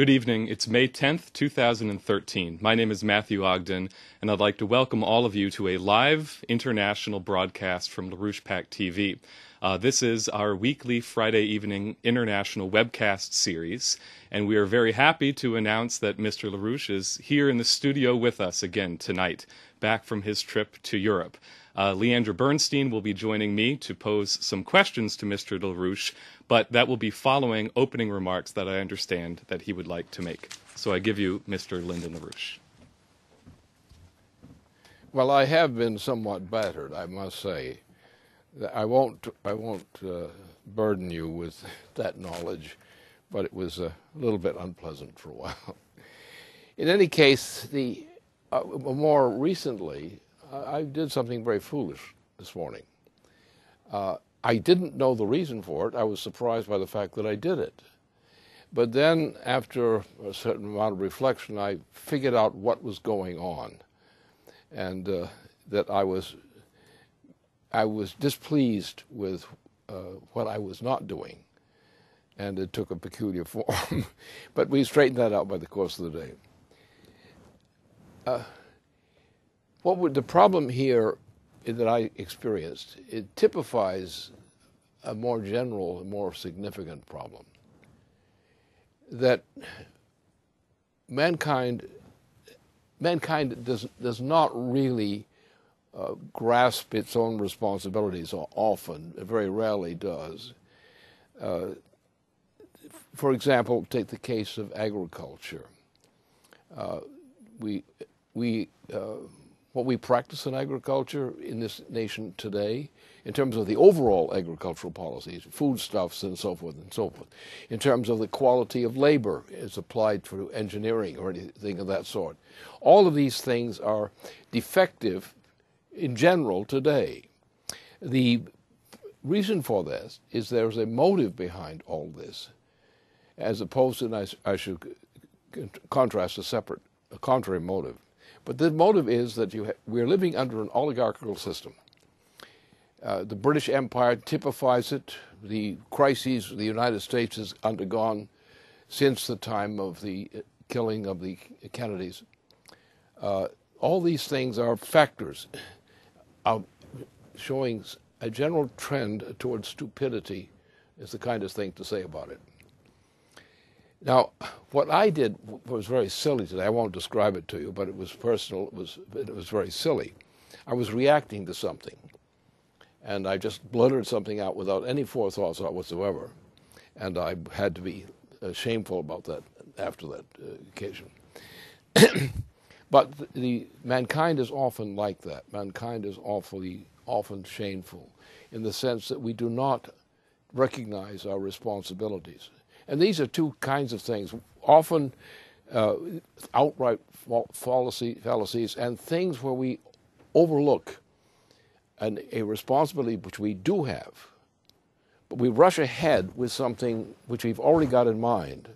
Good evening. It's May 10th, 2013. My name is Matthew Ogden, and I'd like to welcome all of you to a live international broadcast from LaRouche TV. This is our weekly Friday evening international webcast series, and we are very happy to announce that Mr. LaRouche is here in the studio with us again tonight, back from his trip to Europe. Leandra Bernstein will be joining me to pose some questions to Mr. LaRouche, but that will be following opening remarks that I understand that he would like to make. So I give you Mr. Lyndon LaRouche. Well, I have been somewhat battered, I must say. I won't burden you with that knowledge, but it was a little bit unpleasant for a while. In any case, more recently, I did something very foolish this morning. I didn't know the reason for it. I was surprised by the fact that I did it. But then, after a certain amount of reflection, I figured out what was going on, and that I was displeased with what I was not doing, and it took a peculiar form. But we straightened that out by the course of the day. The problem here that I experienced, it typifies a more general, more significant problem. That mankind does not really grasp its own responsibilities often, it very rarely does. For example, take the case of agriculture. What we practice in agriculture in this nation today, in terms of the overall agricultural policies, foodstuffs and so forth, in terms of the quality of labor as applied for engineering or anything of that sort, all of these things are defective in general today. The reason for this is there's a motive behind all this, as opposed to, and I should contrast a contrary motive. But the motive is that we're living under an oligarchical system. The British Empire typifies it. The crises the United States has undergone since the time of the killing of the Kennedys. All these things are factors showing a general trend towards stupidity is the kindest thing to say about it. Now, what I did was very silly today. I won't describe it to you, but it was personal. It was very silly. I was reacting to something, and I just blurted something out without any forethought whatsoever, and I had to be shameful about that after that occasion. But mankind is often like that. Mankind is often shameful in the sense that we do not recognize our responsibilities. And these are two kinds of things, often outright fallacies and things where we overlook a responsibility which we do have, but we rush ahead with something which we've already got in mind,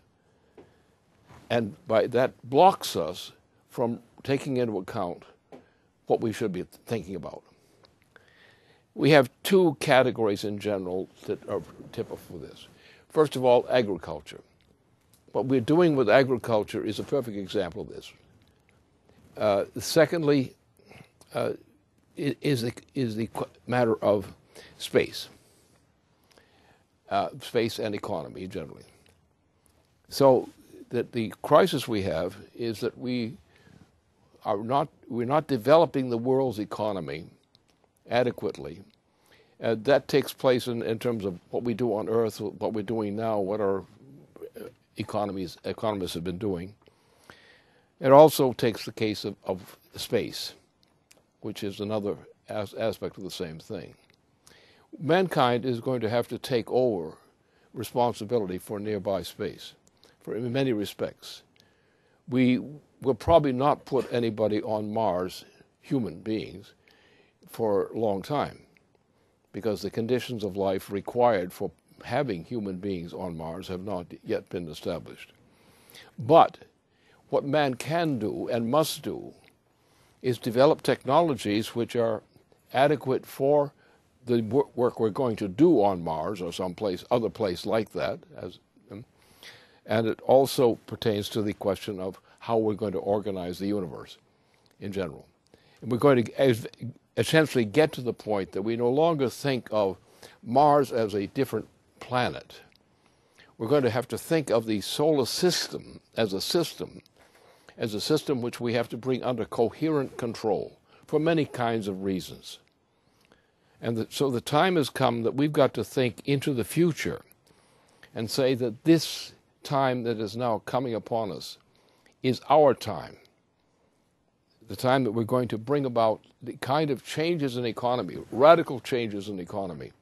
and that blocks us from taking into account what we should be thinking about. We have two categories in general that are typical for this. First of all, agriculture. What we're doing with agriculture is a perfect example of this. Secondly, is the matter of space. Space and economy generally. So that the crisis we have is that we're not developing the world's economy adequately. That takes place in terms of what we do on Earth, what we're doing now, what our economists have been doing. It also takes the case of space, which is another aspect of the same thing. Mankind is going to have to take over responsibility for nearby space, in many respects. We will probably not put anybody on Mars, human beings, for a long time, because the conditions of life required for having human beings on Mars have not yet been established. But what man can do and must do is develop technologies which are adequate for the work we're going to do on Mars or other place like that, And it also pertains to the question of how we're going to organize the universe in general. And we're going to essentially get to the point that we no longer think of Mars as a different planet. We're going to have to think of the solar system as a system which we have to bring under coherent control for many kinds of reasons. And so the time has come that we've got to think into the future and say that this time that is now coming upon us is our time. The time that we're going to bring about the kind of changes in the economy, radical changes in the economy,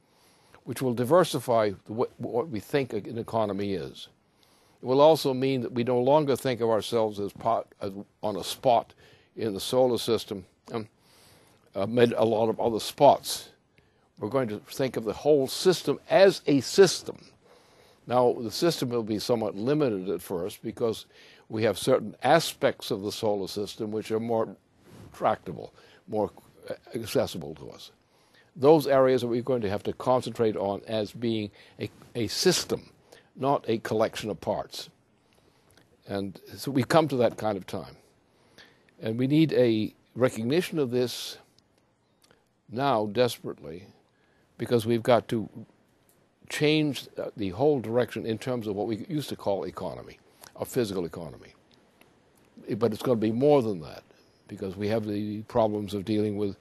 which will diversify what we think an economy is. It will also mean that we no longer think of ourselves as on a spot in the solar system, amid a lot of other spots. We're going to think of the whole system as a system. Now, the system will be somewhat limited at first because we have certain aspects of the solar system which are more tractable, more accessible to us. Those areas that we're going to have to concentrate on as being a system, not a collection of parts. And so we've come to that kind of time. And we need a recognition of this now desperately, because we've got to change the whole direction in terms of what we used to call economy, a physical economy. But it's going to be more than that, because we have the problems of dealing with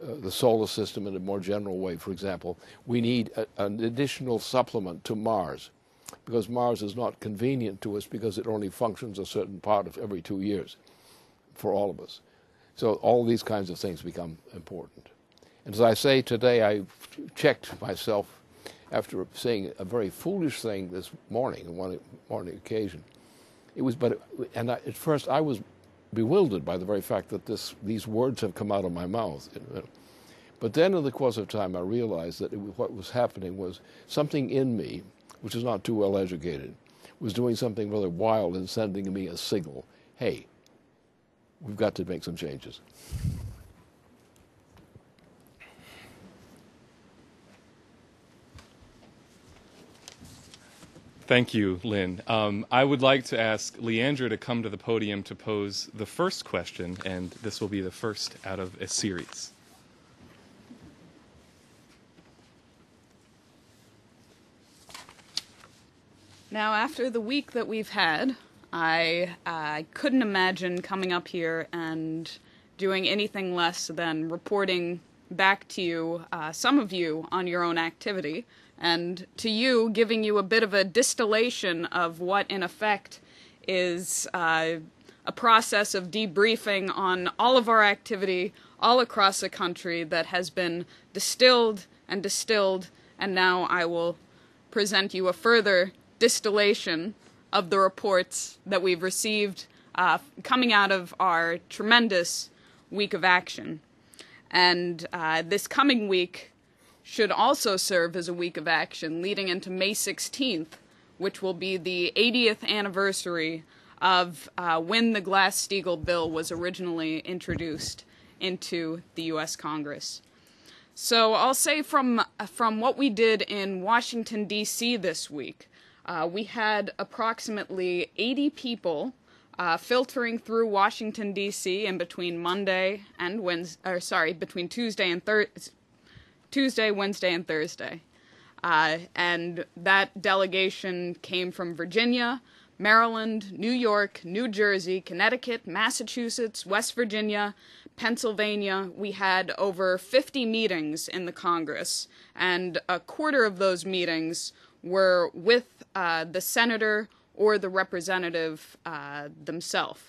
the solar system in a more general way. For example, we need an additional supplement to Mars, because Mars is not convenient to us because it only functions a certain part of every 2 years for all of us. So all these kinds of things become important. And as I say today, I checked myself after saying a very foolish thing this morning, on one morning occasion. At first I was bewildered by the very fact that these words have come out of my mouth. But then in the course of time I realized that what was happening was something in me, which is not too well educated, was doing something rather wild and sending me a signal. Hey, we've got to make some changes. Thank you, Lynn. I would like to ask Leandra to come to the podium to pose the first question, and this will be the first out of a series. Now, after the week that we've had, I couldn't imagine coming up here and doing anything less than reporting back to you, some of you, on your own activity, and to you, giving you a bit of a distillation of what, in effect, is a process of debriefing on all of our activity all across the country that has been distilled, and now I will present you a further distillation of the reports that we've received coming out of our tremendous week of action. And this coming week should also serve as a week of action leading into May 16th, which will be the 80th anniversary of when the Glass-Steagall bill was originally introduced into the U.S. Congress. So I'll say from what we did in Washington, D.C. this week, we had approximately 80 people filtering through Washington, D.C. in between between Tuesday, Wednesday, and Thursday. And that delegation came from Virginia, Maryland, New York, New Jersey, Connecticut, Massachusetts, West Virginia, Pennsylvania. We had over 50 meetings in the Congress, and a quarter of those meetings were with the senator or the representative themselves.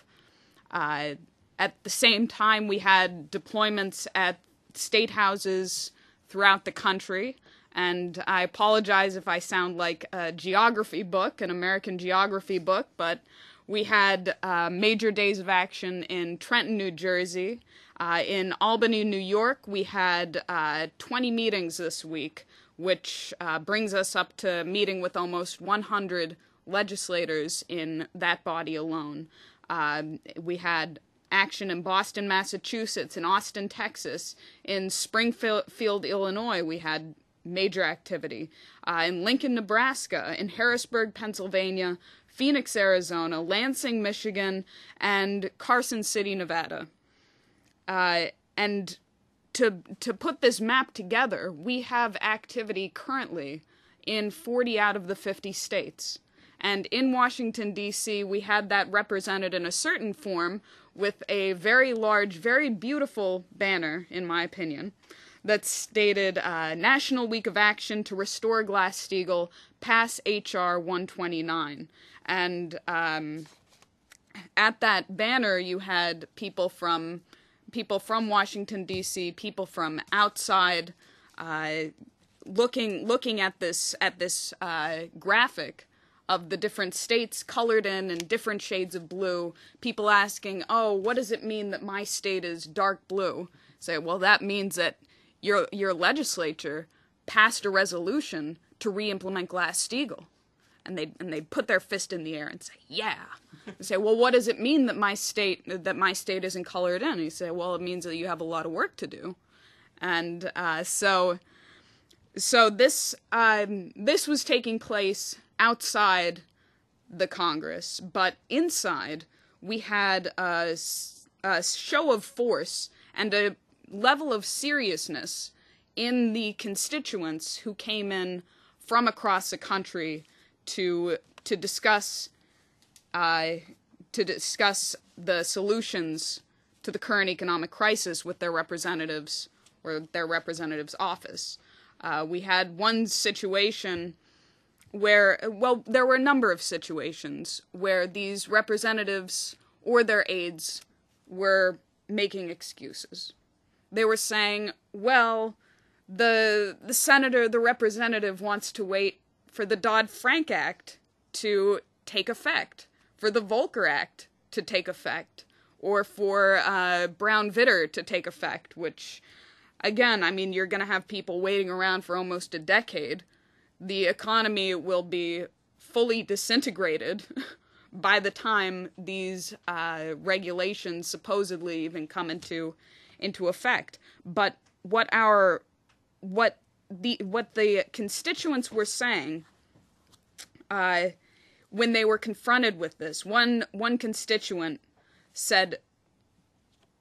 At the same time, we had deployments at state houses throughout the country, and I apologize if I sound like a geography book, an American geography book, but we had major days of action in Trenton, New Jersey. In Albany, New York, we had 20 meetings this week, which brings us up to meeting with almost 100 legislators in that body alone. We had action in Boston, Massachusetts, in Austin, Texas, in Springfield, Illinois. We had major activity. In Lincoln, Nebraska, in Harrisburg, Pennsylvania, Phoenix, Arizona, Lansing, Michigan, and Carson City, Nevada. And to put this map together, we have activity currently in 40 out of the 50 states. And in Washington, D.C., we had that represented in a certain form with a very large, very beautiful banner, in my opinion, that stated National Week of Action to Restore Glass-Steagall, pass H.R. 129. And at that banner, you had people from Washington, D.C., people from outside, looking at this graphic of the different states colored in different shades of blue, people asking, oh, what does it mean that my state is dark blue? Say, well, that means that your legislature passed a resolution to re-implement Glass-Steagall. And they put their fist in the air and say, yeah. They say, well, what does it mean that my state isn't colored in? And you say, well, it means that you have a lot of work to do. And so this was taking place outside the Congress, but inside we had a show of force and a level of seriousness in the constituents who came in from across the country to discuss the solutions to the current economic crisis with their representatives or their representatives' office. We had one situation where, well, there were a number of situations where these representatives or their aides were making excuses. They were saying, well, the senator, the representative wants to wait for the Dodd-Frank Act to take effect, for the Volcker Act to take effect, or for Brown-Vitter to take effect, which, again, I mean, you're going to have people waiting around for almost a decade. The economy will be fully disintegrated by the time these regulations supposedly even come into effect. But what the constituents were saying when they were confronted with this, one constituent said,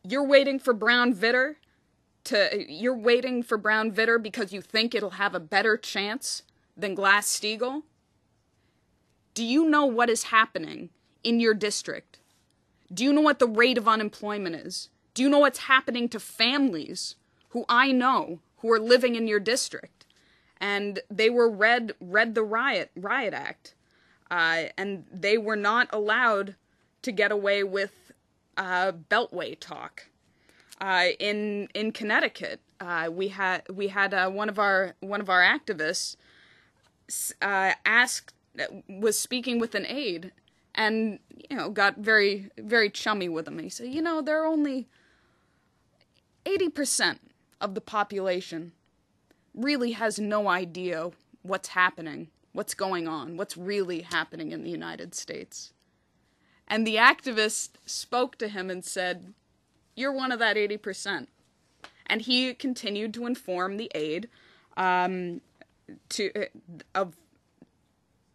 "You're waiting for Brown-Vitter because you think it'll have a better chance than Glass-Steagall? Do you know what is happening in your district? Do you know what the rate of unemployment is? Do you know what's happening to families who I know who are living in your district?" And they were read the Riot Act, and they were not allowed to get away with Beltway talk. In Connecticut, we had one of our activists was speaking with an aide, and got very, very chummy with him. He said, there are only 80% of the population really has no idea what's happening, what's going on, what's really happening in the United States. And the activist spoke to him and said, "You're one of that 80%. And he continued to inform the aide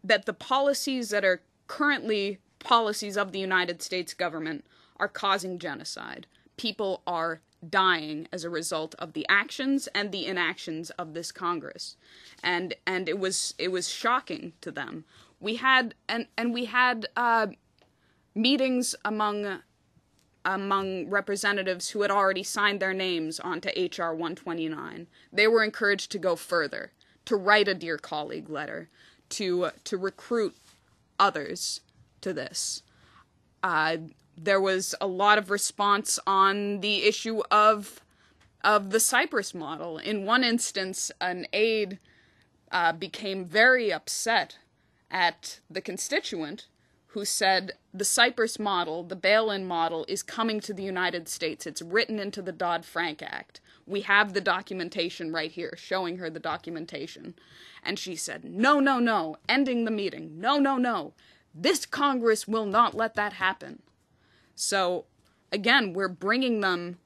that the policies that are currently policies of the United States government are causing genocide. People are dying as a result of the actions and the inactions of this Congress, and it was shocking to them. We had meetings among representatives who had already signed their names onto H.R. 129. They were encouraged to go further, to write a Dear Colleague letter, to recruit others to this. There was a lot of response on the issue of the Cyprus model. In one instance, an aide became very upset at the constituent who said, the Cyprus model, the bail-in model, is coming to the United States. It's written into the Dodd-Frank Act. We have the documentation right here, showing her the documentation. And she said, no, ending the meeting. No. This Congress will not let that happen. So, again, we're bringing them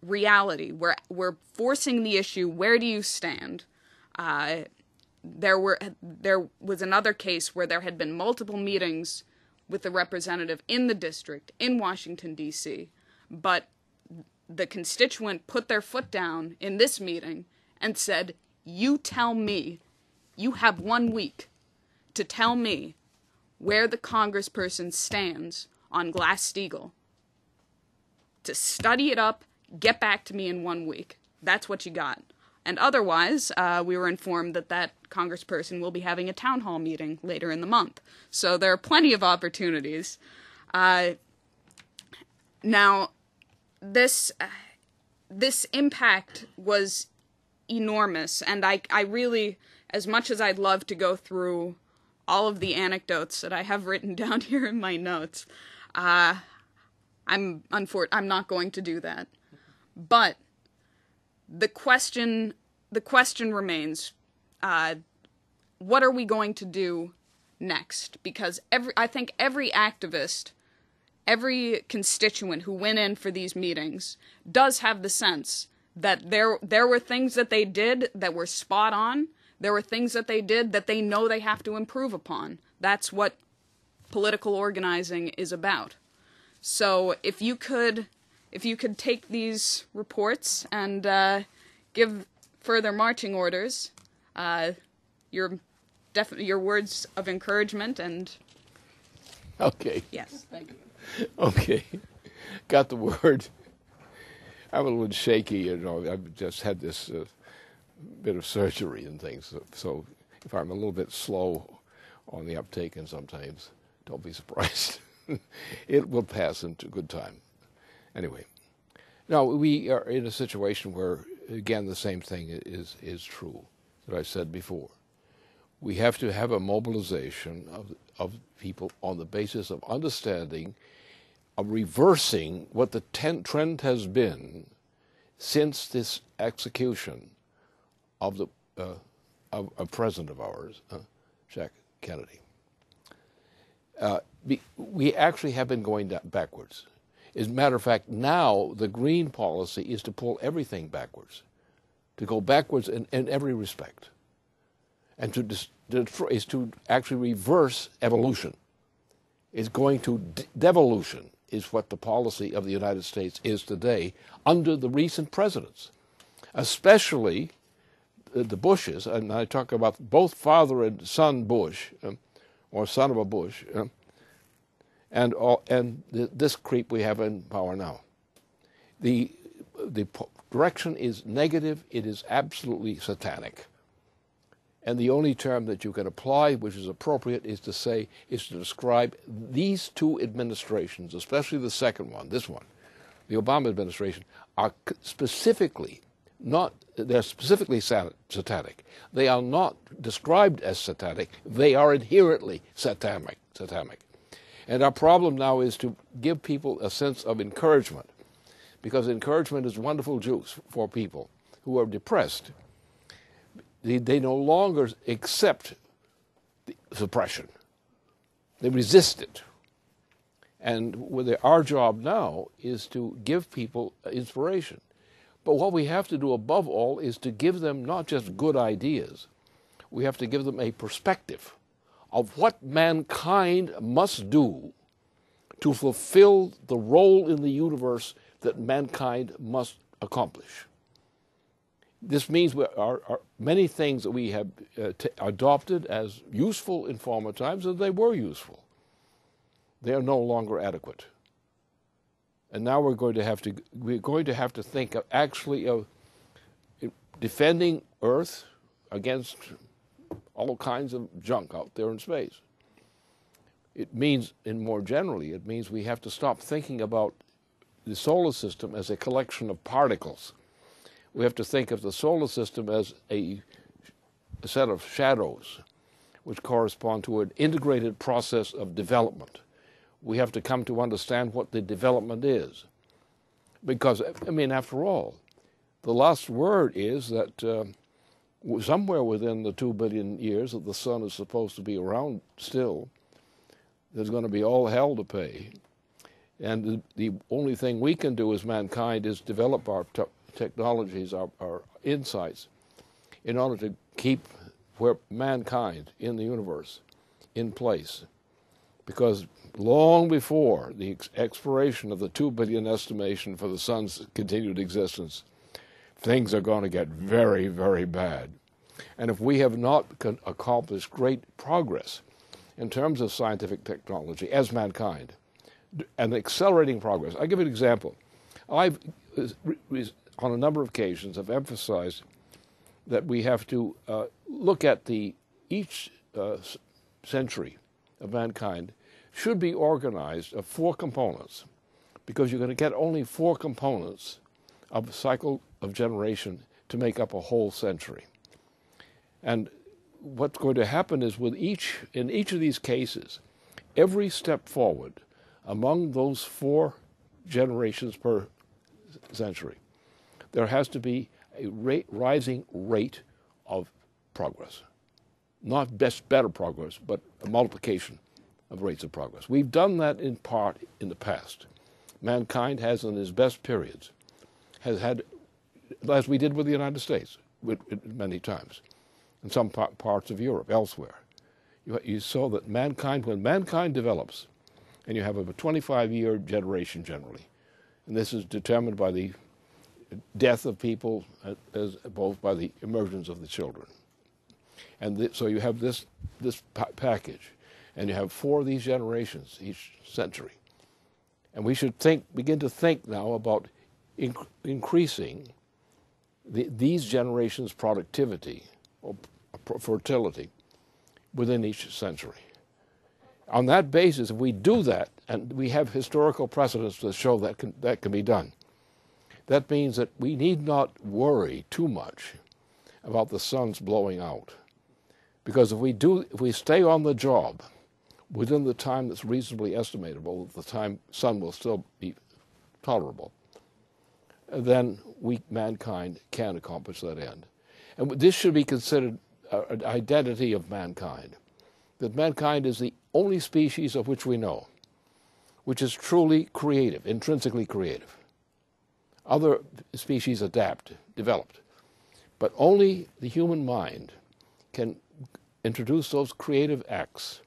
reality. We're forcing the issue, where do you stand? there was another case where there had been multiple meetings with the representative in the district in Washington, D.C., but the constituent put their foot down in this meeting and said, you tell me, you have 1 week to tell me where the congressperson stands on Glass-Steagall. To study it up, get back to me in 1 week. That's what you got. And otherwise, we were informed that that congressperson will be having a town hall meeting later in the month. So there are plenty of opportunities. Now, this impact was enormous, and I really, as much as I'd love to go through all of the anecdotes that I have written down here in my notes, I'm not going to do that. But the question remains, what are we going to do next? Because I think every activist, every constituent who went in for these meetings does have the sense that there were things that they did that were spot on. There were things that they did that they know they have to improve upon. That's what political organizing is about. So if you could take these reports and give further marching orders, your words of encouragement and... Okay. Yes, thank you. Okay. Got the word. I'm a little shaky, I've just had this bit of surgery and things, so if I'm a little bit slow on the uptake, and sometimes, don't be surprised. It will pass into good time. Anyway, now we are in a situation where, again, the same thing is true that I said before. We have to have a mobilization of people on the basis of understanding, of reversing what the trend has been since this execution of a president of ours, Jack Kennedy. We actually have been going backwards. As a matter of fact, now the green policy is to pull everything backwards, to go backwards in every respect, and is to actually reverse evolution. It's going to devolution is what the policy of the United States is today under the recent presidents, especially the Bushes, and I talk about both father and son Bush, or son of a Bush, and this creep we have in power now. The direction is negative. It is absolutely satanic. And the only term that you can apply, which is appropriate, is to describe these two administrations, especially the second one, this one, the Obama administration, are specifically they're specifically satanic. They are not described as satanic. They are inherently satanic. And our problem now is to give people a sense of encouragement, because encouragement is wonderful juice for people who are depressed. They no longer accept the suppression. They resist it. And our job now is to give people inspiration. But what we have to do above all is to give them not just good ideas. We have to give them a perspective of what mankind must do to fulfill the role in the universe that mankind must accomplish. This means many things that we have adopted as useful in former times, and they were useful. They are no longer adequate. And now we're going to have to think of defending Earth against all kinds of junk out there in space. It means, and more generally, it means we have to stop thinking about the solar system as a collection of particles. We have to think of the solar system as a set of shadows which correspond to an integrated process of development. We have to come to understand what the development is. Because, after all, the last word is that somewhere within the 2 billion years that the sun is supposed to be around still, there's going to be all hell to pay. And the only thing we can do as mankind is develop our technologies, our insights, in order to keep where mankind in the universe in place, because long before the expiration of the 2 billion estimation for the sun's continued existence, things are going to get very, very bad. And if we have not accomplished great progress in terms of scientific technology as mankind, and accelerating progress, I'll give you an example. I've, on a number of occasions, have emphasized that we have to look at each century of mankind should be organized of 4 components, because you're going to get only 4 components of a cycle of generation to make up a whole century. And what's going to happen is in each of these cases, every step forward among those 4 generations per century, there has to be a rising rate of progress. Not better progress, but a multiplication of rates of progress. We've done that in part in the past. Mankind has, in its best periods, has had, as we did with the United States, many times, in some parts of Europe, elsewhere. You saw that when mankind develops, and you have a 25-year generation generally, and this is determined by the death of people as both by the emergence of the children. And so you have this package, and you have 4 of these generations each century. And we should begin to think now about increasing these generations' productivity or fertility within each century. On that basis, if we do that, and we have historical precedents to show that can be done, that means that we need not worry too much about the sun's blowing out. Because if we stay on the job within the time that's reasonably estimatable, the time sun will still be tolerable, then mankind can accomplish that end. And this should be considered an identity of mankind, that mankind is the only species of which we know, which is truly creative, intrinsically creative. Other species developed, but only the human mind can introduce those creative acts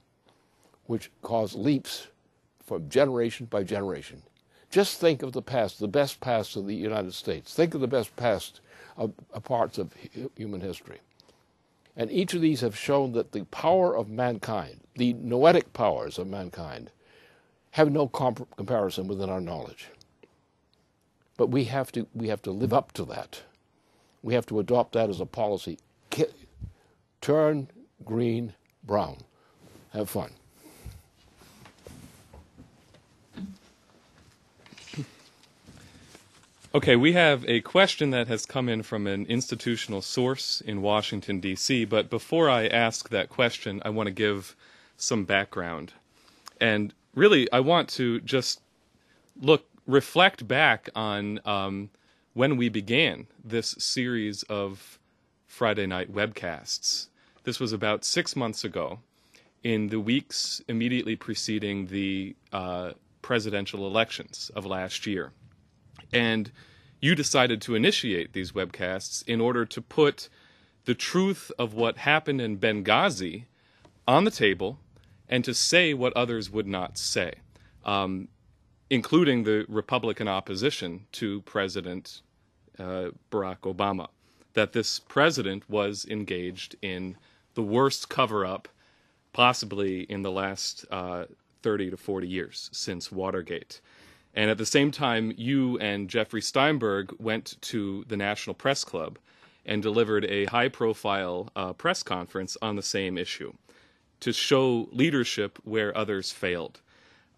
which cause leaps from generation by generation. Just think of the past, the best past of the United States. Think of the best past of parts of human history. And each of these have shown that the power of mankind, the noetic powers of mankind, have no comparison within our knowledge. But we have to live up to that. We have to adopt that as a policy. Turn green, brown. Have fun. Okay, we have a question that has come in from an institutional source in Washington, D.C., but before I ask that question, I want to give some background. And really, I want to just reflect back on when we began this series of Friday night webcasts. This was about 6 months ago, in the weeks immediately preceding the presidential elections of last year. And you decided to initiate these webcasts in order to put the truth of what happened in Benghazi on the table and to say what others would not say, including the Republican opposition to President Barack Obama, that this president was engaged in the worst cover-up possibly in the last 30 to 40 years since Watergate. And at the same time, you and Jeffrey Steinberg went to the National Press Club and delivered a high-profile press conference on the same issue to show leadership where others failed.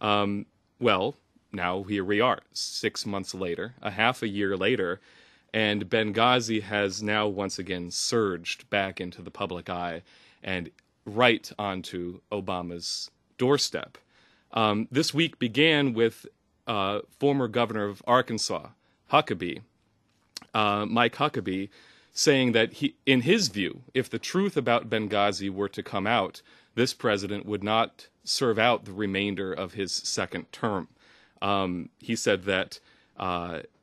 Well, now here we are, 6 months later, a half a year later, and Benghazi has now once again surged back into the public eye and right onto Obama's doorstep. This week began with former governor of Arkansas, Mike Huckabee, saying that in his view, if the truth about Benghazi were to come out, this president would not serve out the remainder of his second term. He said that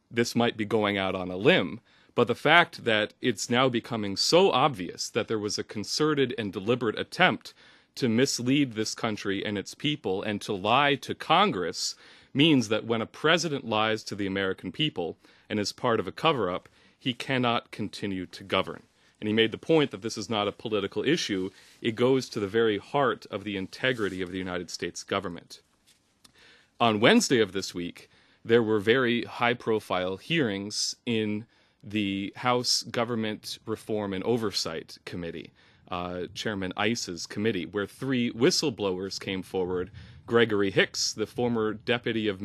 this might be going out on a limb, But the fact that it's now becoming so obvious that there was a concerted and deliberate attempt to mislead this country and its people and to lie to Congress means that when a president lies to the American people and is part of a cover-up, he cannot continue to govern. And he made the point that this is not a political issue. It goes to the very heart of the integrity of the United States government. On Wednesday of this week, there were very high-profile hearings in the House Government Reform and Oversight Committee, Chairman Iss's committee, where 3 whistleblowers came forward. Gregory Hicks, the former deputy chief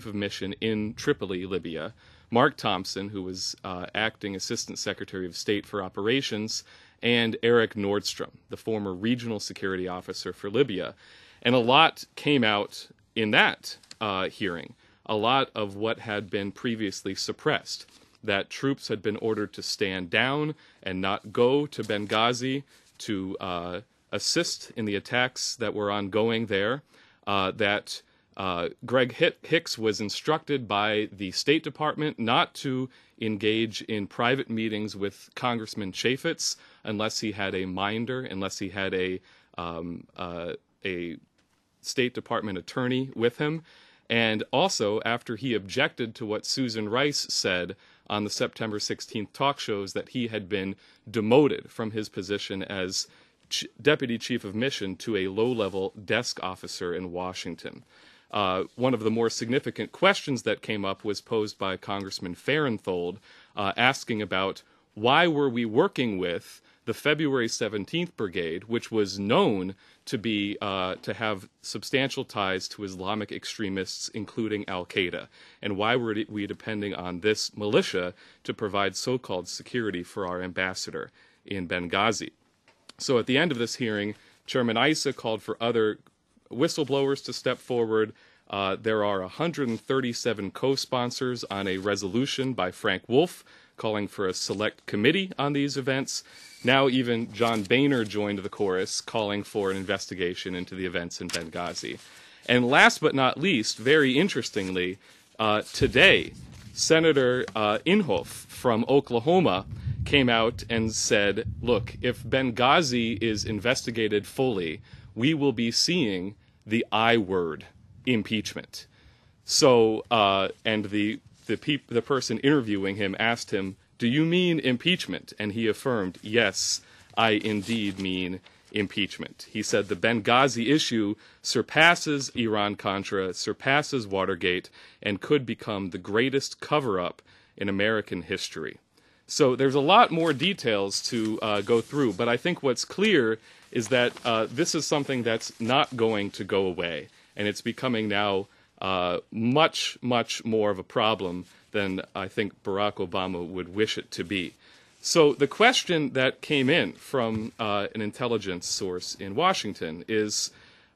of mission in Tripoli, Libya; Mark Thompson, who was acting assistant secretary of state for operations; and Eric Nordstrom, the former regional security officer for Libya. And a lot came out in that hearing, a lot of what had been previously suppressed, that troops had been ordered to stand down and not go to Benghazi to assist in the attacks that were ongoing there, that Greg Hicks was instructed by the State Department not to engage in private meetings with Congressman Chaffetz unless he had a minder, unless he had a State Department attorney with him. And also, after he objected to what Susan Rice said on the September 16th talk shows, that he had been demoted from his position as Deputy Chief of Mission to a low-level desk officer in Washington. One of the more significant questions that came up was posed by Congressman Farenthold, asking about why were we working with the February 17th Brigade, which was known to be to have substantial ties to Islamic extremists, including Al-Qaeda, and why were we depending on this militia to provide so-called security for our ambassador in Benghazi? So at the end of this hearing, Chairman Issa called for other whistleblowers to step forward. There are 137 co-sponsors on a resolution by Frank Wolf calling for a select committee on these events. Now even John Boehner joined the chorus, calling for an investigation into the events in Benghazi. And last but not least, very interestingly, today, Senator Inhofe from Oklahoma came out and said, look, if Benghazi is investigated fully, we will be seeing the I word, impeachment. So, and the person interviewing him asked him, do you mean impeachment? And he affirmed, yes, I indeed mean impeachment. He said the Benghazi issue surpasses Iran-Contra, surpasses Watergate, and could become the greatest cover-up in American history. So there's a lot more details to go through, but I think what's clear is that this is something that's not going to go away, and it's becoming now much, much more of a problem than I think Barack Obama would wish it to be. So the question that came in from an intelligence source in Washington is,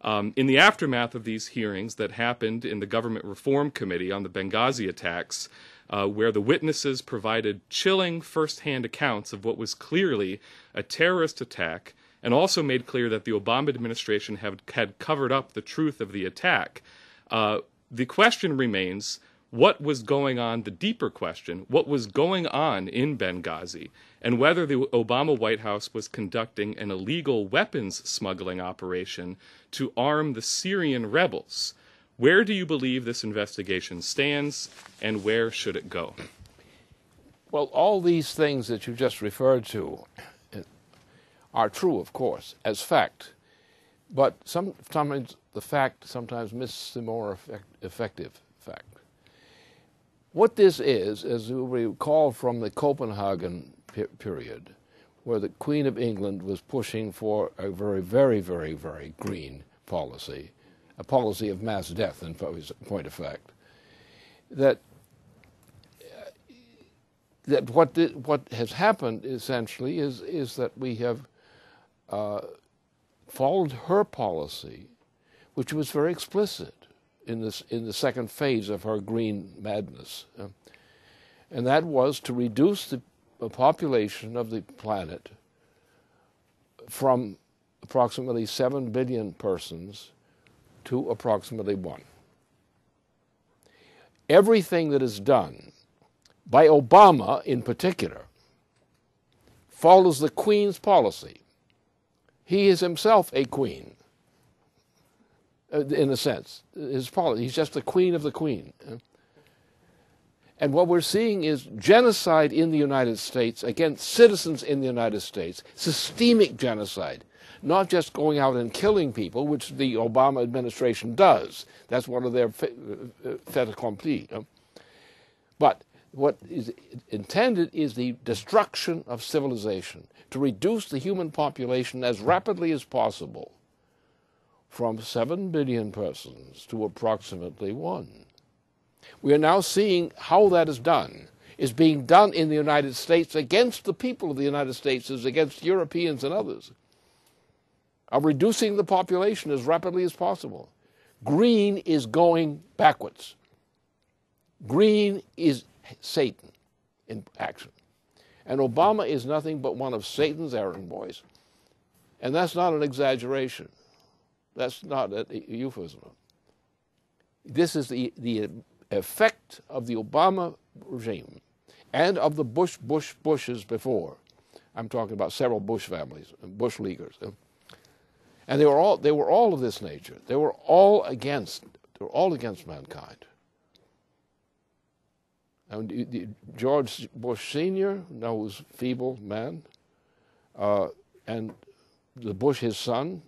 in the aftermath of these hearings that happened in the Government Reform Committee on the Benghazi attacks, where the witnesses provided chilling first-hand accounts of what was clearly a terrorist attack, and also made clear that the Obama administration had covered up the truth of the attack, the question remains, what was going on, the deeper question, what was going on in Benghazi, and whether the Obama White House was conducting an illegal weapons smuggling operation to arm the Syrian rebels. Where do you believe this investigation stands, and where should it go? Well, all these things that you just referred to are true, of course, as fact. But sometimes the fact sometimes misses the more effective fact. What this is, as you recall from the Copenhagen period, where the Queen of England was pushing for a very, very, very, very green policy, a policy of mass death, in point of fact, that what has happened essentially is that we have followed her policy, which was very explicit in the second phase of her green madness, and that was to reduce the population of the planet from approximately 7 billion persons to approximately 1. Everything that is done by Obama in particular, follows the Queen's policy. He is himself a queen, in a sense. His policy, he's just the queen of the queen. And what we're seeing is genocide in the United States against citizens in the United States, systemic genocide, not just going out and killing people, which the Obama administration does. That's one of their fait accompli. But what is intended is the destruction of civilization, to reduce the human population as rapidly as possible from 7 billion persons to approximately 1. We are now seeing how that is done. Is being done in the United States against the people of the United States, as against Europeans and others, of reducing the population as rapidly as possible. Green is going backwards. Green is Satan in action. And Obama is nothing but one of Satan's errand boys. And that's not an exaggeration. That's not a euphemism. This is the effect of the Obama regime and of the Bushes before. I'm talking about several Bush families, Bush leaguers. And they were all of this nature. They were all against mankind. And George Bush Sr., now was a feeble man, and the Bush, his son,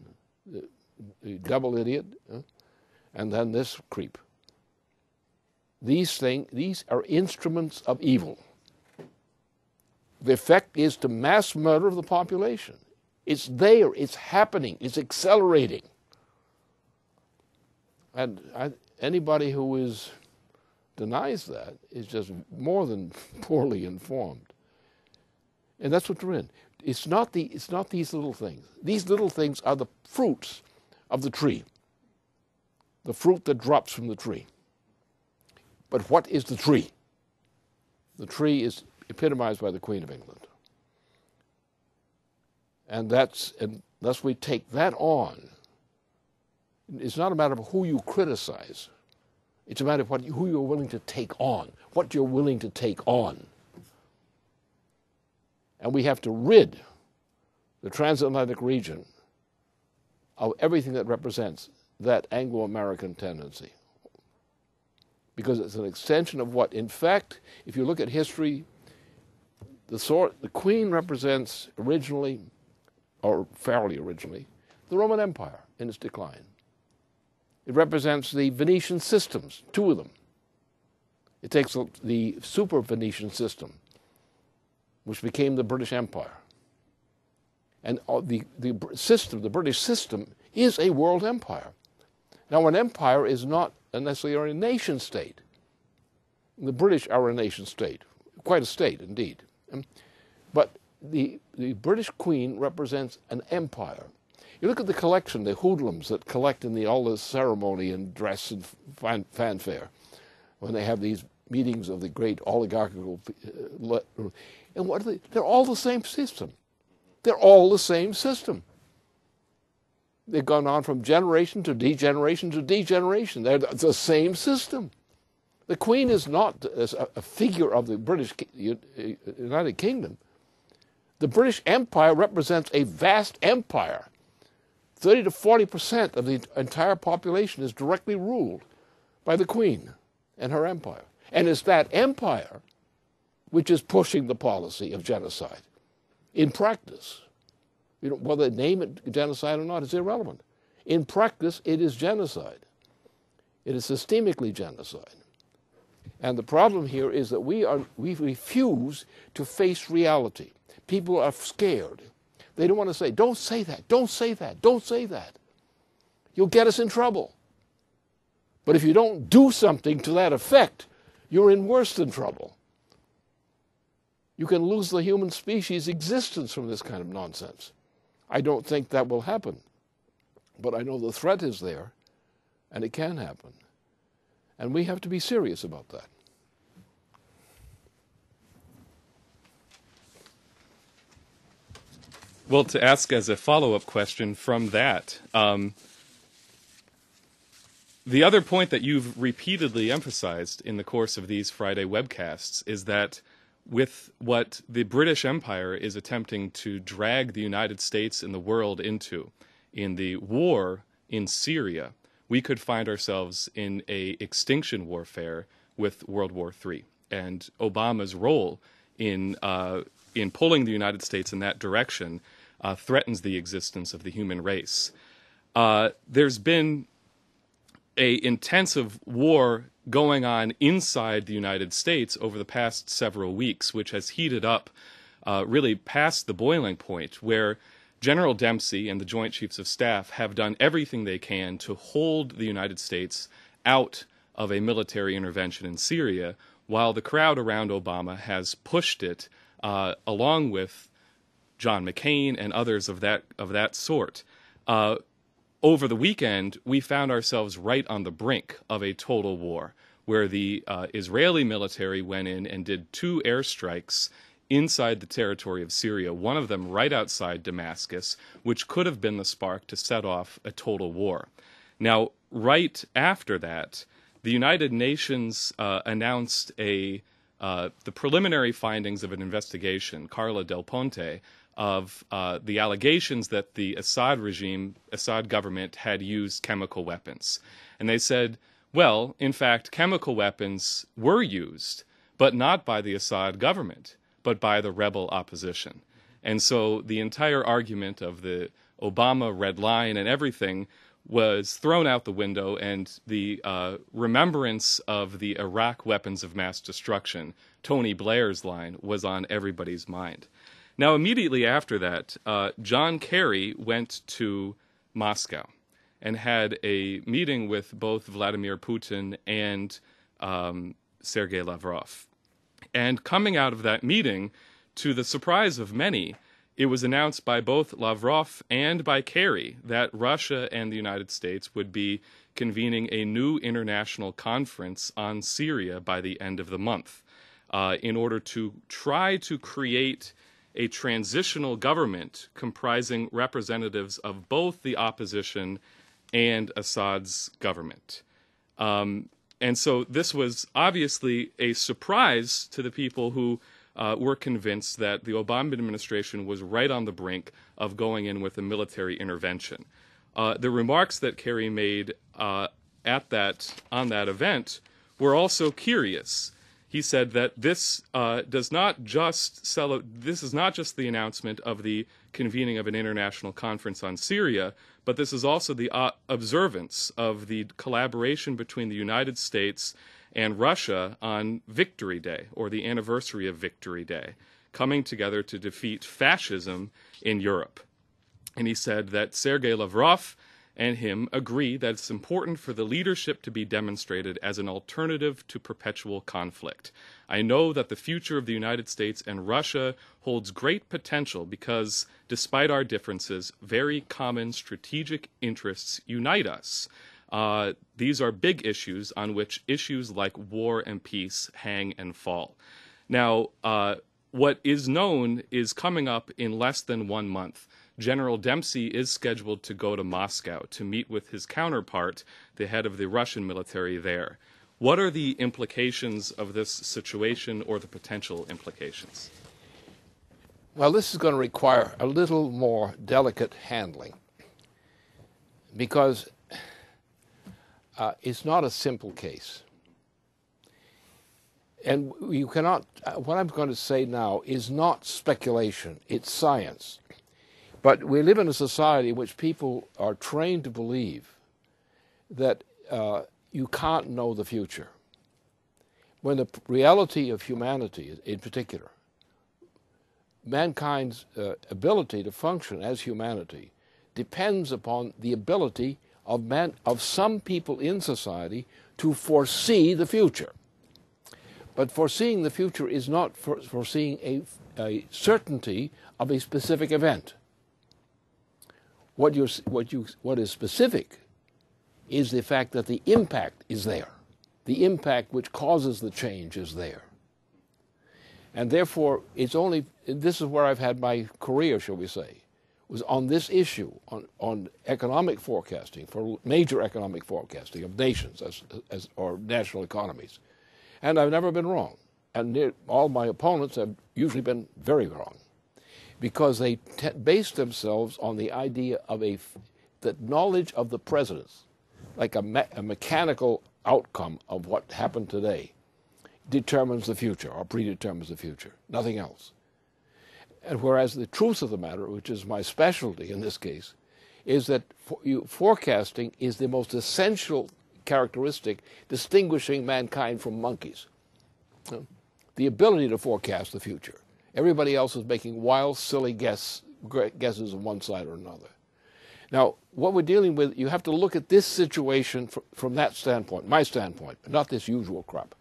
the double idiot, and then this creep. These are instruments of evil. The effect is to mass murder of the population. It's there, it's happening, it's accelerating. And anybody who denies that is just more than poorly informed. And that's what we're in. It's not these little things. These little things are the fruits of the tree, the fruit that drops from the tree. But what is the tree? The tree is epitomized by the Queen of England. And unless we take that on, it's not a matter of who you criticize. It's a matter of who you're willing to take on, what you're willing to take on. And we have to rid the transatlantic region of everything that represents that Anglo-American tendency. Because it's an extension of what, in fact, if you look at history, the Queen represents originally, or fairly originally, the Roman Empire in its decline. It represents the Venetian systems, 2 of them. It takes the super Venetian system, which became the British Empire. And the British system is a world empire. Now, an empire is not necessarily a nation state. The British are a nation state, quite a state indeed. But the British Queen represents an empire. You look at the collection, the hoodlums that collect in all this ceremony and dress and fanfare, when they have these meetings of the great oligarchical, and what are they? They're all the same system. They're all the same system. They've gone on from generation to degeneration to degeneration. They're the same system. The Queen is not a figure of the British United Kingdom. The British Empire represents a vast empire. 30 to 40% of the entire population is directly ruled by the Queen and her empire. And it's that empire which is pushing the policy of genocide in practice. Whether they name it genocide or not is irrelevant. In practice, it is genocide. It is systemically genocide. And the problem here is that we refuse to face reality. People are scared. They don't want to say, don't say that, don't say that, don't say that. You'll get us in trouble. But if you don't do something to that effect, you're in worse than trouble. You can lose the human species' existence from this kind of nonsense. I don't think that will happen. But I know the threat is there, and it can happen. And we have to be serious about that. Well, to ask as a follow-up question from that, The other point that you've repeatedly emphasized in the course of these Friday webcasts is that with what the British Empire is attempting to drag the United States and the world into in the war in Syria, we could find ourselves in a extinction warfare with World War III. And Obama's role in pulling the United States in that direction threatens the existence of the human race. There's been an intensive war going on inside the United States over the past several weeks, which has heated up really past the boiling point, where General Dempsey and the Joint Chiefs of Staff have done everything they can to hold the United States out of a military intervention in Syria, while the crowd around Obama has pushed it, along with John McCain and others of that sort. Over the weekend, we found ourselves right on the brink of a total war, where the Israeli military went in and did 2 airstrikes inside the territory of Syria, one of them right outside Damascus, which could have been the spark to set off a total war. Now, right after that, the United Nations announced the preliminary findings of an investigation, Carla Del Ponte, of the allegations that the Assad government had used chemical weapons. And they said, well, in fact, chemical weapons were used, but not by the Assad government, but by the rebel opposition. And so the entire argument of the Obama red line and everything was thrown out the window, and the remembrance of the Iraq weapons of mass destruction, Tony Blair's line, was on everybody's mind. Now, immediately after that, John Kerry went to Moscow and had a meeting with both Vladimir Putin and Sergei Lavrov. And coming out of that meeting, to the surprise of many, it was announced by both Lavrov and by Kerry that Russia and the United States would be convening a new international conference on Syria by the end of the month in order to try to create a transitional government comprising representatives of both the opposition and Assad's government. And so this was obviously a surprise to the people who were convinced that the Obama administration was right on the brink of going in with a military intervention. The remarks that Kerry made on that event were also curious. He said that this is not just the announcement of the convening of an international conference on Syria, but this is also the observance of the collaboration between the United States and Russia on Victory Day, or the anniversary of Victory Day, coming together to defeat fascism in Europe. And he said that Sergei Lavrov and him agree that it's important for the leadership to be demonstrated as an alternative to perpetual conflict. I know that the future of the United States and Russia holds great potential because, despite our differences, very common strategic interests unite us. These are big issues on which issues like war and peace hang and fall. Now, what is known is coming up in less than 1 month. General Dempsey is scheduled to go to Moscow to meet with his counterpart, the head of the Russian military there. What are the implications of this situation, or the potential implications? Well, this is going to require a little more delicate handling, because it's not a simple case. And you cannot, what I'm going to say now is not speculation, it's science. But we live in a society in which people are trained to believe that you can't know the future, when the reality of humanity, in particular, mankind's ability to function as humanity, depends upon the ability of some people in society to foresee the future. But foreseeing the future is not foreseeing a certainty of a specific event. What is specific is the fact that the impact is there. The impact which causes the change is there. And therefore, this is where I've had my career, shall we say, was on this issue, on economic forecasting, for major economic forecasting of nations or national economies. And I've never been wrong. And all my opponents have usually been very wrong, because they base themselves on the idea of that knowledge of the presence, like a mechanical outcome of what happened today, determines the future or predetermines the future, nothing else. And whereas the truth of the matter, which is my specialty in this case, is that forecasting is the most essential characteristic distinguishing mankind from monkeys. The ability to forecast the future. Everybody else is making wild, silly guesses on one side or another. Now, what we're dealing with, you have to look at this situation from that standpoint, my standpoint, not this usual crap.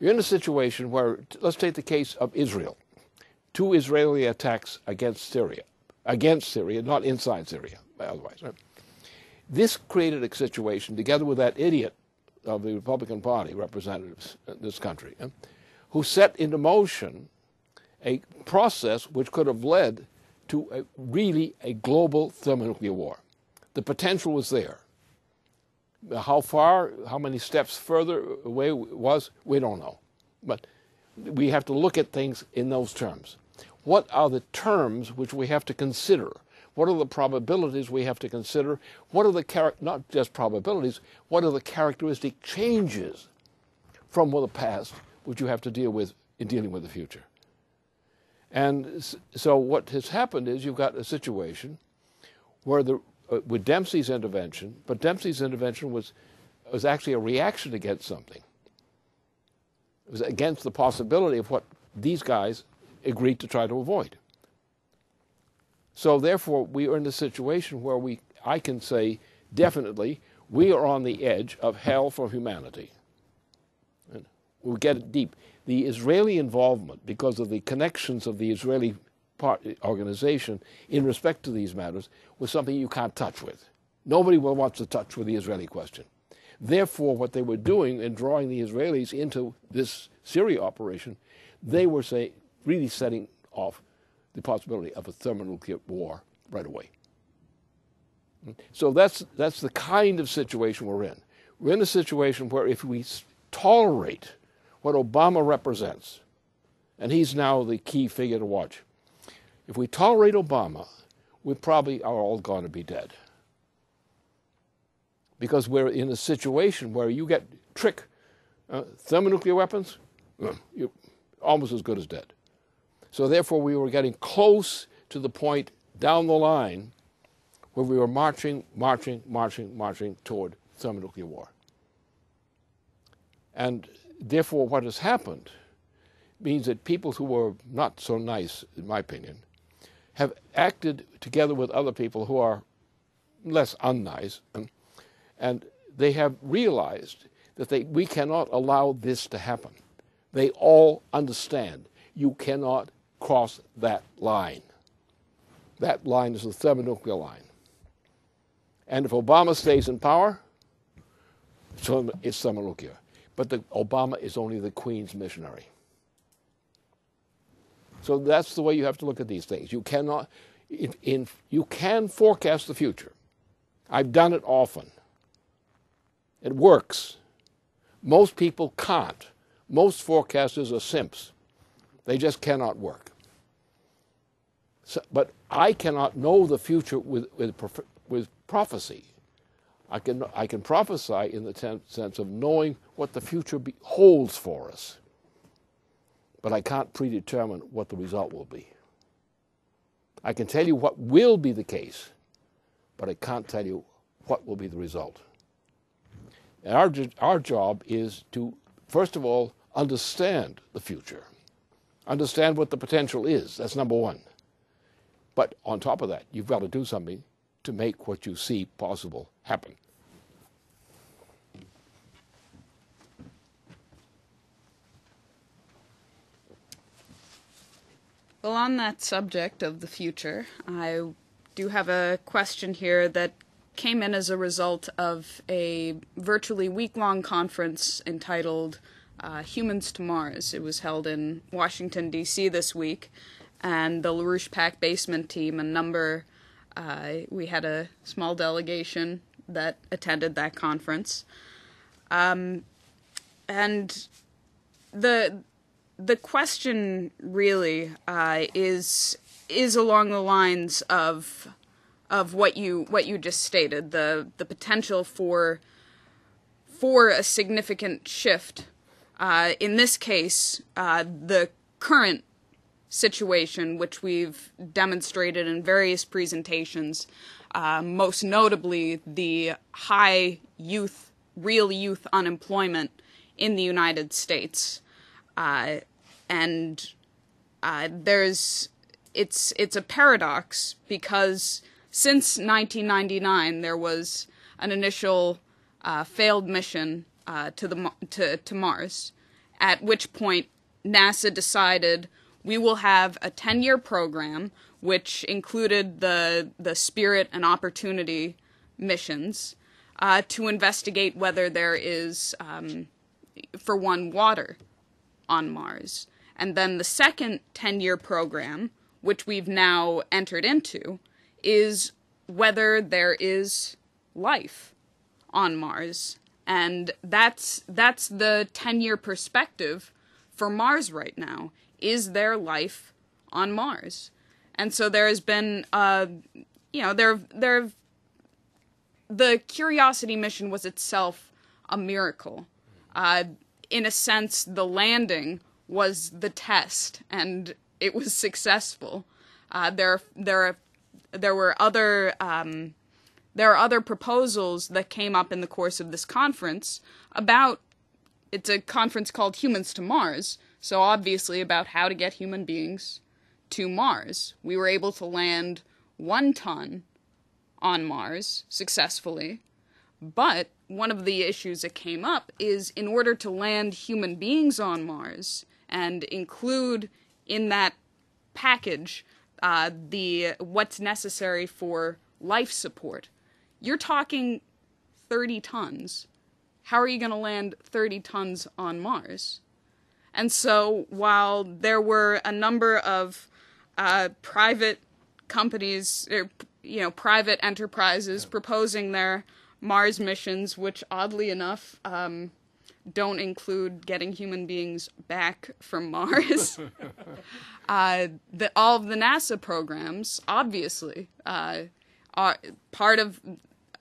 You're in a situation where, let's take the case of Israel. 2 Israeli attacks against Syria, not inside Syria, otherwise. Right? This created a situation, together with that idiot of the Republican Party representatives in this country, who set into motion a process which could have led to really a global thermonuclear war. The potential was there. How far, how many steps further away it was, we don't know. But we have to look at things in those terms. What are the terms which we have to consider? What are the probabilities we have to consider? What are the not just probabilities, what are the characteristic changes from the past which you have to deal with in dealing with the future? And so what has happened is you've got a situation where with Dempsey's intervention, but Dempsey's intervention was actually a reaction against something. It was against the possibility of what these guys agreed to try to avoid. So therefore, we are in a situation where I can say definitely we are on the edge of hell for humanity. And we'll get it deep. The Israeli involvement, because of the connections of the Israeli organization in respect to these matters, was something you can't touch with. Nobody will want to touch with the Israeli question. Therefore, what they were doing in drawing the Israelis into this Syria operation, they were really setting off the possibility of a thermonuclear war right away. So that's the kind of situation we're in. We're in a situation where if we tolerate what Obama represents, and he's now the key figure to watch, if we tolerate Obama, we probably are all going to be dead. Because we're in a situation where you get thermonuclear weapons, you're almost as good as dead. So therefore, we were getting close to the point down the line where we were marching toward thermonuclear war. And therefore, what has happened means that people who were not so nice, in my opinion, have acted together with other people who are less unnice, and they have realized that we cannot allow this to happen. They all understand you cannot cross that line. That line is the thermonuclear line. And if Obama stays in power, it's thermonuclear. But Obama is only the Queen's missionary. So that's the way you have to look at these things. You cannot, you can forecast the future. I've done it often. It works. Most people can't. Most forecasters are simps. They just cannot work. So, but I cannot know the future with prophecy. I can prophesy in the sense of knowing what the future holds for us. But I can't predetermine what the result will be. I can tell you what will be the case, but I can't tell you what will be the result. And our job is to, first of all, understand the future. Understand what the potential is. That's number one. But on top of that, you've got to do something to make what you see possible happen. Well, on that subject of the future, I do have a question here that came in as a result of a virtually week-long conference entitled Humans to Mars. It was held in Washington, D.C. this week, and the LaRouche PAC basement team, we had a small delegation that attended that conference. And the question really is along the lines of what you just stated, the potential for a significant shift. In this case, the current situation, which we've demonstrated in various presentations, most notably the high real youth unemployment in the United States, it's a paradox because since 1999 there was an initial failed mission to Mars, at which point NASA decided we will have a 10-year program, which included the Spirit and Opportunity missions, to investigate whether there is, for one, water on Mars. And then the second 10-year program, which we've now entered into, is whether there is life on Mars. And that's the 10-year perspective for Mars right now. Is there life on Mars? And so there has been, the Curiosity mission was itself a miracle. In a sense, the landing was the test, and it was successful. There are other proposals that came up in the course of this conference about. It's a conference called Humans to Mars, so obviously about how to get human beings to Mars. We were able to land 1 ton on Mars successfully, but one of the issues that came up is in order to land human beings on Mars and include in that package what's necessary for life support, you're talking 30 tons. How are you going to land 30 tons on Mars? And so while there were a number of private companies, private enterprises proposing their Mars missions, which oddly enough don't include getting human beings back from Mars, all of the NASA programs, obviously, are part of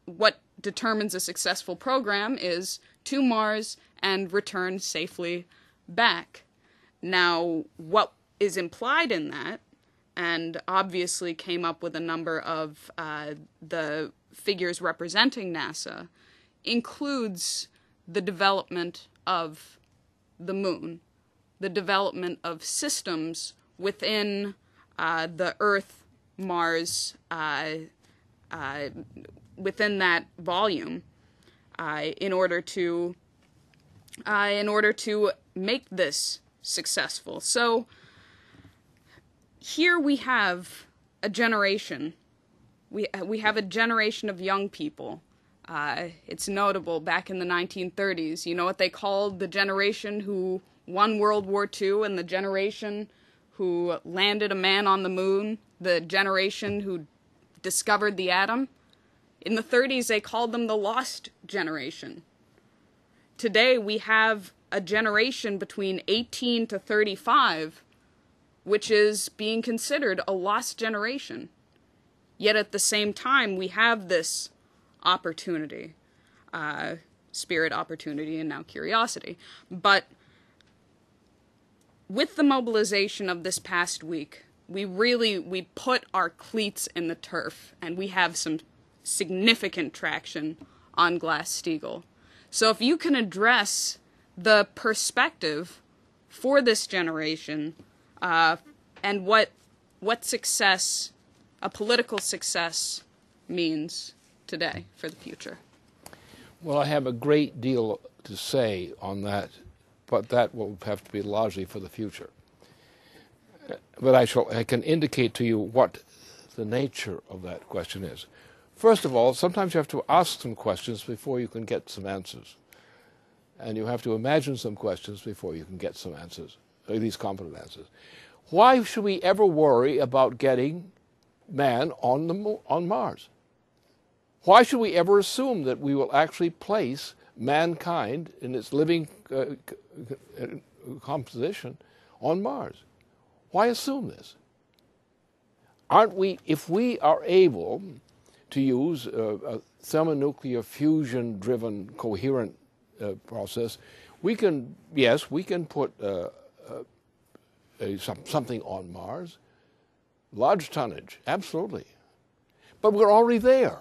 what determines a successful program is to Mars and return safely back. Now, what is implied in that, and obviously came up with a number of the figures representing NASA, includes the development of the moon, the development of systems within the Earth-Mars, within that volume, in order to make this successful. So here we have a generation. We have a generation of young people. It's notable, back in the 1930s, you know what they called the generation who won World War II and the generation who landed a man on the moon, the generation who discovered the atom? In the 30s, they called them the lost generation. Today, we have a generation between 18 to 35, which is being considered a lost generation. Yet at the same time, we have this opportunity, Spirit, Opportunity, and now Curiosity. But with the mobilization of this past week, we put our cleats in the turf, and we have some significant traction on Glass-Steagall. So if you can address the perspective for this generation, and what success, a political success, means today for the future. Well, I have a great deal to say on that, but that will have to be largely for the future. But I can indicate to you what the nature of that question is. First of all, sometimes you have to ask some questions before you can get some answers. And you have to imagine some questions before you can get some answers, or at least competent answers. Why should we ever worry about getting man on Mars? Why should we ever assume that we will actually place mankind in its living composition on Mars? Why assume this? Aren't we, if we are able to use a thermonuclear fusion-driven coherent process, we can, yes, we can put something on Mars, large tonnage, absolutely. But we're already there.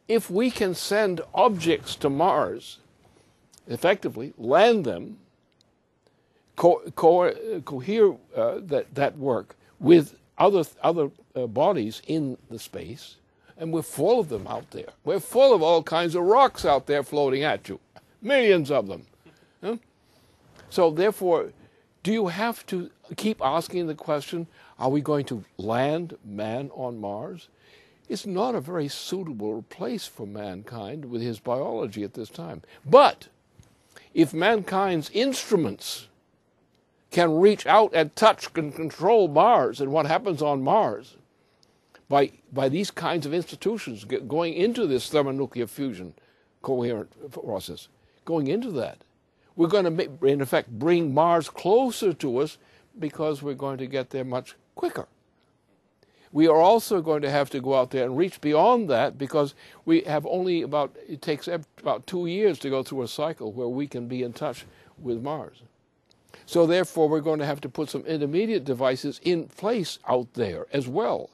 If we can send objects to Mars, effectively land them, cohere that work with other bodies in the space, and we're full of them out there. We're full of all kinds of rocks out there floating at you, millions of them. Huh? So therefore, do you have to keep asking the question, are we going to land man on Mars? It's not a very suitable place for mankind with his biology at this time. But if mankind's instruments can reach out and touch and control Mars and what happens on Mars by these kinds of institutions going into this thermonuclear fusion coherent process, going into that, we're going to, in effect, bring Mars closer to us because we're going to get there much quicker. We are also going to have to go out there and reach beyond that because we have only it takes about 2 years to go through a cycle where we can be in touch with Mars. So therefore, we're going to have to put some intermediate devices in place out there as well.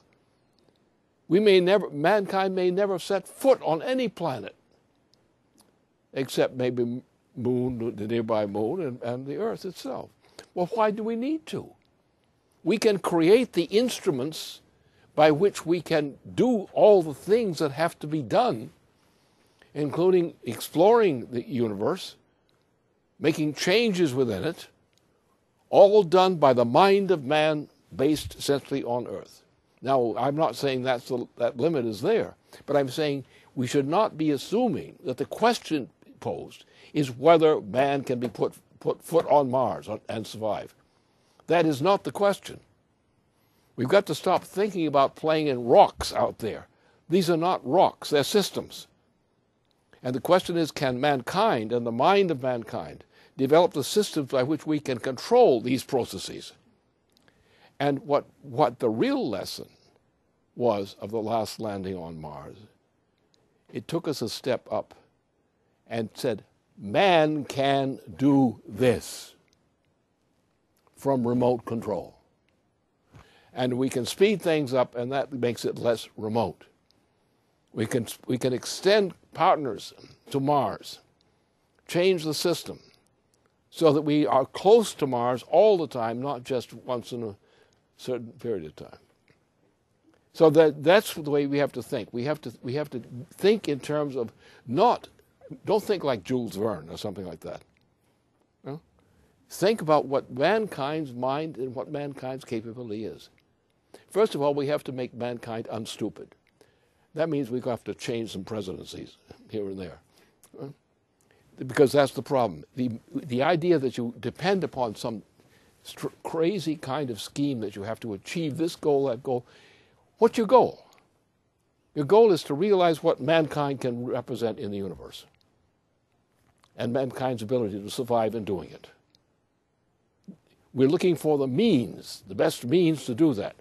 Mankind may never set foot on any planet, except maybe Moon, the nearby Moon, and the Earth itself. Well, why do we need to? We can create the instruments by which we can do all the things that have to be done, including exploring the universe, making changes within it, all done by the mind of man based essentially on Earth. Now, I'm not saying that limit is there, but I'm saying we should not be assuming that the question posed is whether man can be put foot on Mars and survive. That is not the question. We've got to stop thinking about playing in rocks out there. These are not rocks, they're systems. And the question is, can mankind and the mind of mankind develop the systems by which we can control these processes? And what the real lesson was of the last landing on Mars, it took us a step up and said, man can do this from remote control. And we can speed things up, and that makes it less remote. We can extend partners to Mars, change the system, so that we are close to Mars all the time, not just once in a certain period of time. So that's the way we have to think. We have to think in terms of don't think like Jules Verne or something like that. No? Think about what mankind's mind and what mankind's capability is. First of all, we have to make mankind unstupid. That means we have to change some presidencies here and there. Because that's the problem. The idea that you depend upon some crazy kind of scheme that you have to achieve this goal, that goal. What's your goal? Your goal is to realize what mankind can represent in the universe and mankind's ability to survive in doing it. We're looking for the means, the best means to do that.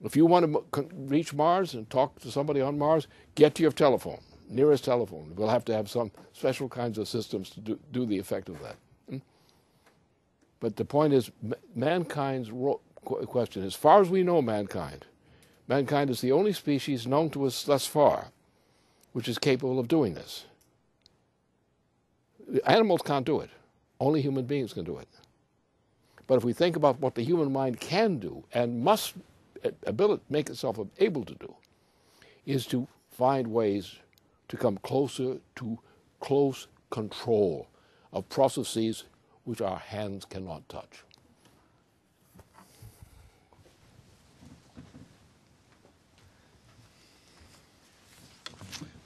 If you want to reach Mars and talk to somebody on Mars, get to your telephone, nearest telephone. We'll have to have some special kinds of systems to do the effect of that. But the point is, mankind's question, as far as we know mankind is the only species known to us thus far which is capable of doing this. Animals can't do it. Only human beings can do it. But if we think about what the human mind can do and must make itself able to do, is to find ways to come closer to close control of processes which our hands cannot touch.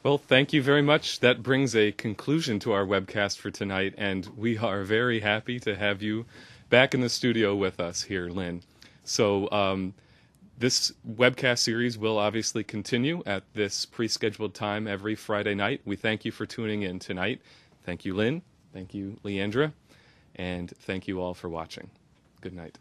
Well, thank you very much. That brings a conclusion to our webcast for tonight, and we are very happy to have you back in the studio with us here, Lynn. So this webcast series will obviously continue at this pre-scheduled time every Friday night. We thank you for tuning in tonight. Thank you, Lynn. Thank you, Leandra. And thank you all for watching. Good night.